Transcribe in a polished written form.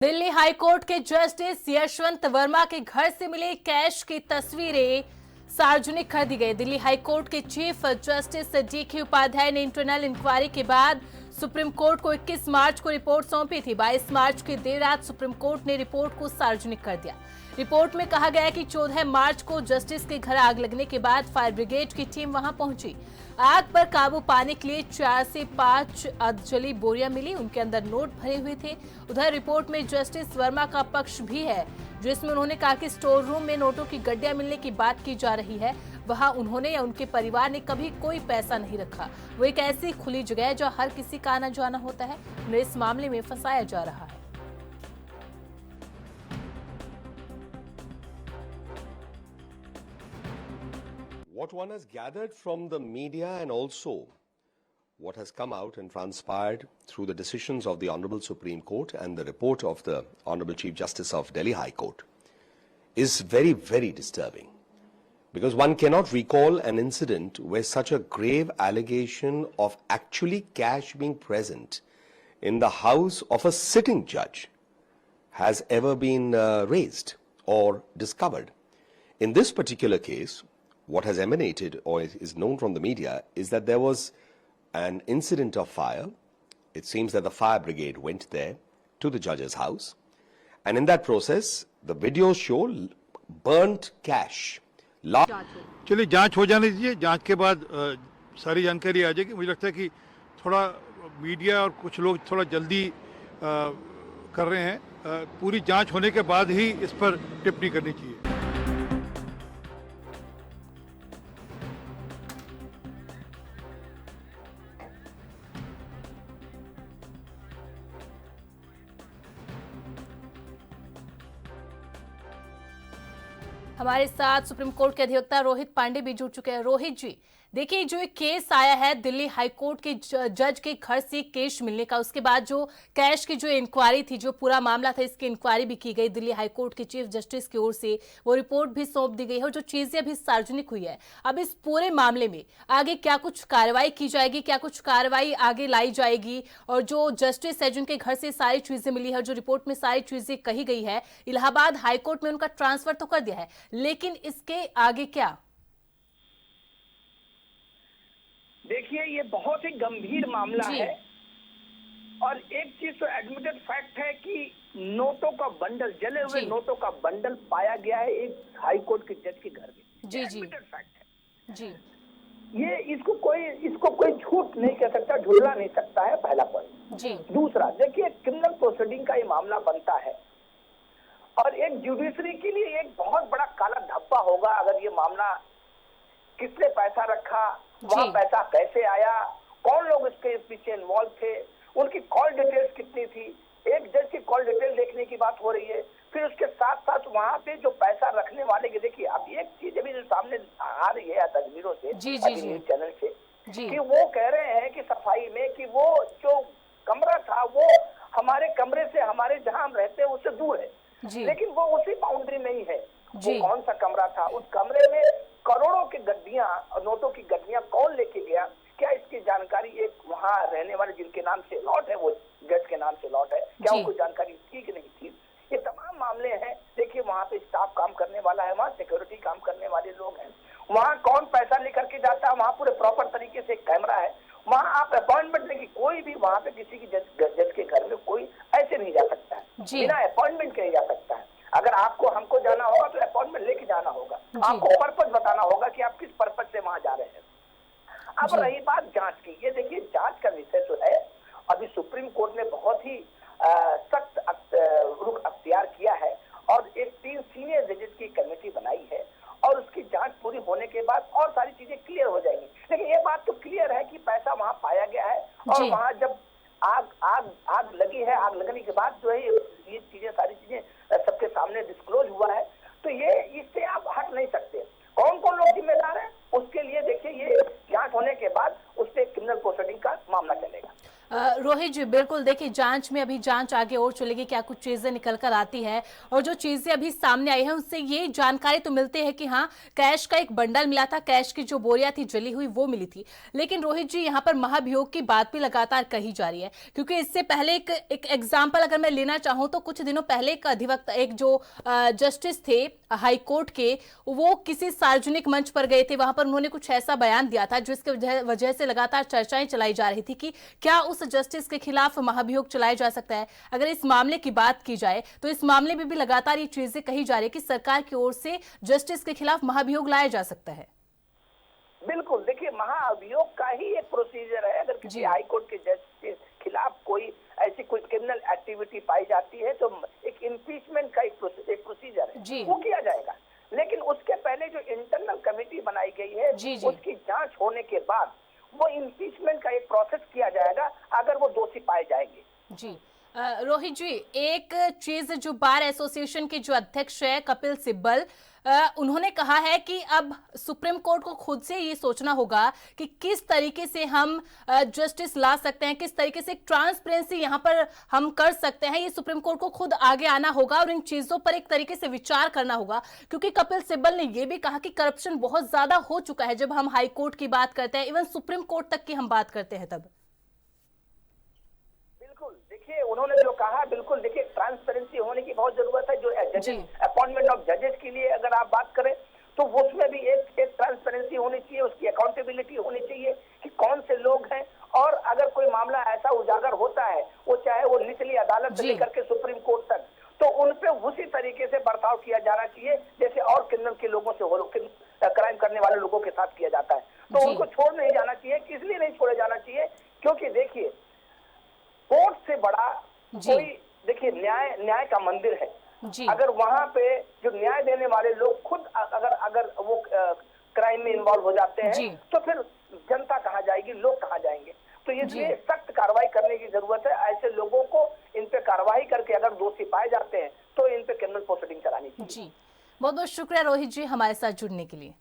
Delhi high court के justice Yashwant Verma के घर से मिले कैश की तस्वीरें सार्वजनिक कर दी गई। दिल्ली हाईकोर्ट के चीफ जस्टिस डीके उपाध्याय ने इंटरनल इंक्वायरी के बाद सुप्रीम कोर्ट को 21 मार्च को रिपोर्ट सौंपी थी। 22 मार्च की देर रात सुप्रीम कोर्ट ने रिपोर्ट को सार्वजनिक कर दिया। रिपोर्ट में कहा गया है कि 14 मार्च को जस्टिस के घर आग लगने के बाद फायर ब्रिगेड की टीम वहां पहुंची। आग पर काबू पाने के लिए 4 से 5 अर्धजली बोरियां मिली, उनके अंदर नोट भरे हुए थे। उधर रिपोर्ट में जस्टिस वर्मा का पक्ष भी है, जिसमें उन्होंने कहा कि स्टोर रूम में नोटों की गड्डियां मिलने की बात की जा रही है। वहां उन्होंने या उनके परिवार ने कभी कोई पैसा नहीं रखा। वो एक ऐसी खुली जगह है जो हर किसी का आना जाना होता है। उन्हें इस मामले में फंसाया जा रहा है। What one has gathered from the media and also what has come out and transpired through the decisions of the Honorable Supreme Court and the report of the Honorable Chief Justice of Delhi High Court is very, very disturbing. Because one cannot recall an incident where such a grave allegation of actually cash being present in the house of a sitting judge has ever been raised or discovered. In this particular case, what has emanated or is known from the media is that there was an incident of fire. It seems that the fire brigade went there to the judge's house, and in that process, the videos show burnt cash. चलिए जांच हो जाने दीजिए, जांच के बाद सारी जानकारी आ जाएगी। मुझे लगता है कि थोड़ा मीडिया और कुछ लोग थोड़ा जल्दी कर रहे हैं। पूरी जांच होने के बाद ही इस पर टिप्पणी करनी चाहिए। हमारे साथ सुप्रीम कोर्ट के अधिवक्ता रोहित पांडे भी जुड़ चुके हैं। रोहित जी, देखिए, जो एक केस आया है दिल्ली हाईकोर्ट के जज के घर से कैश मिलने का, उसके बाद जो कैश की जो इंक्वायरी थी, जो पूरा मामला था, इसकी इंक्वायरी भी की गई दिल्ली हाईकोर्ट के चीफ जस्टिस की ओर से। वो रिपोर्ट भी सौंप दी गई है और जो चीजें अभी सार्वजनिक हुई है, अब इस पूरे मामले में आगे क्या कुछ कार्रवाई की जाएगी, क्या कुछ कार्रवाई आगे लाई जाएगी? और जो जस्टिस है जिनके घर से सारी चीजें मिली है, जो रिपोर्ट में सारी चीजें कही गई है, इलाहाबाद हाईकोर्ट में उनका ट्रांसफर तो कर दिया है, लेकिन इसके आगे क्या? देखिए, ये बहुत ही गंभीर मामला है और एक चीज तो एडमिटेड फैक्ट है कि नोटों का बंडल, जले हुए नोटों का बंडल पाया गया है एक हाई कोर्ट के जज के घर में। जी जी, एडमिटेड फैक्ट है जी। ये इसको कोई झूठ नहीं कह सकता, झुलना नहीं सकता है, पहला पॉइंट। जी। दूसरा, देखिए, क्रिमिनल प्रोसीडिंग का ये मामला बनता है और एक जुडिशरी के लिए एक बहुत बड़ा काला धब्बा होगा अगर ये मामला किसने पैसा रखा, वहाँ पैसा कैसे आया, कौन लोग इसके पीछे इन्वॉल्व थे, उनकी कॉल डिटेल्स कितनी थी। एक जज की कॉल डिटेल देखने की बात हो रही है, फिर उसके साथ साथ वहाँ पे जो पैसा रखने वाले के, देखिए अब एक चीज अभी जो सामने आ रही है तस्वीरों से, न्यूज चैनल से, कि वो कह रहे हैं कि सफाई में कि वो जो कमरा था वो हमारे कमरे से, हमारे जहाँ हम रहते हैं उससे दूर है, लेकिन वो उसी बाउंड्री में ही है। वो कौन सा कमरा था, उस कमरे में करोड़ों की गड्डियां और नोटों की गड्डियां कौन लेके गया, क्या इसकी जानकारी एक वहां रहने वाले जिनके नाम से लॉट है, वो जज के नाम से लॉट है, क्या उनको जानकारी थी कि नहीं थी? ये तमाम मामले हैं। देखिए, वहां पे स्टाफ काम करने वाला है, वहाँ सिक्योरिटी काम करने वाले लोग हैं, वहाँ कौन पैसा लेकर के जाता है, वहाँ पूरे प्रॉपर तरीके से कैमरा है, वहाँ आप अपॉइंटमेंट लेके कोई भी वहाँ पे किसी की जज के घर में कोई ऐसे नहीं जा सकता है, बिना अपॉइंटमेंट के नहीं जा सकता है। अगर आपको हमको जाना होगा तो अपॉइंटमेंट लेके जाना होगा, आपको पर्पस बताना होगा कि आप किस पर्पस से वहां जा रहे हैं। अब रही बात जांच की, ये देखिए, जांच का विषय जो है अभी सुप्रीम कोर्ट ने बहुत ही सख्त रुख अख्तियार किया है और एक 3 सीनियर जजेस की कमेटी बनाई है और उसकी जांच पूरी होने के बाद और सारी चीजें क्लियर हो जाएंगी। लेकिन ये बात तो क्लियर है कि पैसा वहां पाया गया है और वहां जब आग लगी है, आग लगने के बाद जो है ये चीजें, सारी चीजें सबके सामने डिस्क्लोज हुआ है, तो ये इससे आप हट नहीं सकते। कौन कौन लोग जिम्मेदार हैं उसके लिए देखिए, ये जांच होने के बाद उस पर क्रिमिनल प्रोसीडिंग का मामला चलेगा। रोहित जी, बिल्कुल देखिए, जांच में अभी जांच आगे और चलेगी, क्या कुछ चीजें निकल कर आती है। और जो चीजें अभी सामने आई है उससे ये जानकारी तो मिलती है कि हाँ, कैश का एक बंडल मिला था, कैश की जो बोरियां थी जली हुई वो मिली थी। लेकिन रोहित जी, यहाँ पर महाभियोग की बात भी लगातार कही जा रही है, क्योंकि इससे पहले एक एग्जाम्पल अगर मैं लेना चाहूं तो कुछ दिनों पहले एक अधिवक्ता, एक जो जस्टिस थे हाई कोर्ट के, वो किसी सार्वजनिक मंच पर गए थे। वहां पर उन्होंने कुछ ऐसा बयान दिया था जिसके वजह से लगातार चर्चाएं चलाई जा रही थी कि क्या उस जस्टिस के खिलाफ महाभियोग चलाया जा सकता है। अगर इस मामले की बात की जाए तो इस मामले में भी लगातार ये चीजें कही जा रही है कि सरकार की ओर से जस्टिस के खिलाफ महाभियोग लाया जा सकता है। बिल्कुल, देखिए, महाअभियोग का ही एक प्रोसीजर है। अगर किसी हाई कोर्ट के जज के खिलाफ कोई ऐसी कोई क्रिमिनल एक्टिविटी पाई जाती है तो एक इम्पीचमेंट का एक प्रोसीजर है, वो किया जाएगा। लेकिन उसके पहले जो इंटरनल कमेटी बनाई गई है, उसकी जांच होने के बाद वो इम्पीचमेंट का एक प्रोसेस किया जाएगा, अगर वो दोषी पाए जाएंगे। जी रोहित जी, एक चीज जो बार एसोसिएशन के जो अध्यक्ष है कपिल सिब्बल, उन्होंने कहा है कि अब सुप्रीम कोर्ट को खुद से ये सोचना होगा कि किस तरीके से हम जस्टिस ला सकते हैं, किस तरीके से ट्रांसपेरेंसी यहाँ पर हम कर सकते हैं। ये सुप्रीम कोर्ट को खुद आगे आना होगा और इन चीजों पर एक तरीके से विचार करना होगा, क्योंकि कपिल सिब्बल ने यह भी कहा कि करप्शन बहुत ज्यादा हो चुका है। जब हम हाई कोर्ट की बात करते हैं, इवन सुप्रीम कोर्ट तक की हम बात करते हैं, तब देखिए, उन्होंने जो कहा, बिल्कुल, देखिए, ट्रांसपेरेंसी होने की बहुत जरूरत है। जो अपॉइंटमेंट ऑफ जजेस के लिए अगर आप बात करें तो उसमें भी एक ट्रांसपेरेंसी होनी चाहिए, उसकी अकाउंटेबिलिटी होनी चाहिए कि कौन से लोग हैं। और अगर कोई मामला ऐसा उजागर होता है, वो चाहे वो निचली अदालत से लेकर के सुप्रीम कोर्ट तक, तो उन पे उसी तरीके से बर्ताव किया जाना चाहिए जैसे और क्रिमिनल के लोगों से, क्राइम करने वाले लोगों के साथ किया जाता है। तो उनको छोड़ नहीं जाना चाहिए। किस लिए नहीं छोड़े जाना चाहिए? क्योंकि देखिए, कोर्ट से बड़ा कोई, देखिए, न्याय का मंदिर है। अगर वहां पे जो न्याय देने वाले लोग खुद अगर वो क्राइम में इन्वॉल्व हो जाते हैं, तो फिर जनता कहाँ जाएगी, लोग कहाँ जाएंगे? तो इसलिए सख्त कार्रवाई करने की जरूरत है। ऐसे लोगों को इन पे कार्रवाई करके अगर दोषी पाए जाते हैं तो इन पे क्रिमिनल प्रोसीडिंग चलानी चाहिए। जी, बहुत बहुत शुक्रिया रोहित जी हमारे साथ जुड़ने के लिए।